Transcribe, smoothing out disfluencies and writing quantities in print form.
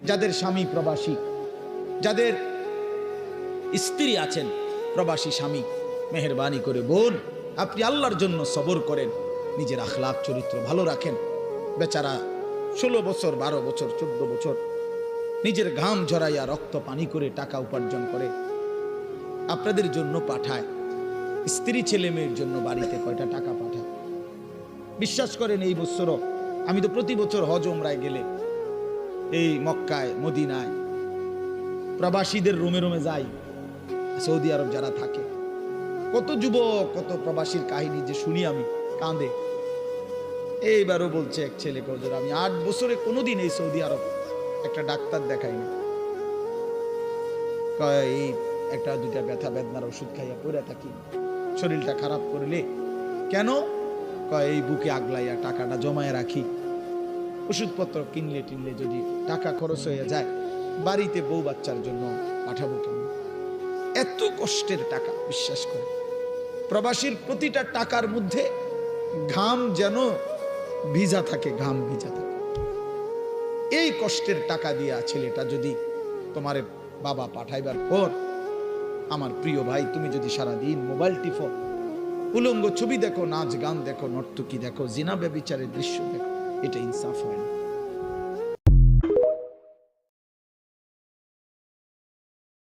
যাদের স্বামী প্রবাসী, যাদের স্ত্রী আছেন প্রবাসী স্বামী, মেহেরবানি করে বোন আপনি আল্লাহর জন্য সবর করেন, নিজের আখলাক চরিত্র ভালো রাখেন। বেচারা 16 বছর 12 বছর 14 বছর নিজের ঘাম ঝরাইয়া রক্ত পানি করে টাকা উপার্জন করে আপনাদের জন্য পাঠায়। স্ত্রী ছেলে মেয়ের জন্য বাড়িতে কয়টা টাকা পাঠায়। বিশ্বাস করেন এই বছরও আমি তো প্রতি বছর হজ ওমরায় গেলে এই মক্কায় মদিনায় প্রবাসীদের রুমে রুমে যাই। সৌদি আরব যারা থাকে কত যুবক কত প্রবাসীর কাহিনী যে শুনি আমি কাঁদে। এইবারও বলছে এক ছেলে, হুজুর আমি 8 বছরে কোনোদিন এই সৌদি আরব একটা ডাক্তার দেখাইনি, এই একটা দুইটা ব্যথা বেদনার ওষুধ খাইয়া পড়ে থাকি, শরীরটা খারাপ করলে কেন এই বুকে আগলাইয়া টাকাটা জমায় রাখি, ওষুধপত্র কিনলে টিনলে যদি টাকা খরচ হয়ে যায় বাড়িতে বউ বাচ্চার জন্য পাঠাবো কেন? এত কষ্টের টাকা। বিশ্বাস করে প্রবাসীর প্রতিটা টাকার মধ্যে ঘাম যেন ভিজা থাকে, ঘাম ভিজা থাকে। এই কষ্টের টাকা দিয়া ছেলেটা যদি তোমার বাবা পাঠাইবার পর, আমার প্রিয় ভাই তুমি যদি সারাদিন মোবাইল টিপো, উলঙ্গ ছবি দেখো, নাচ গান দেখো, নর্তকী দেখো, জিনা ব্যভিচারের দৃশ্য দেখো, এটা ইনসাফ হয় না।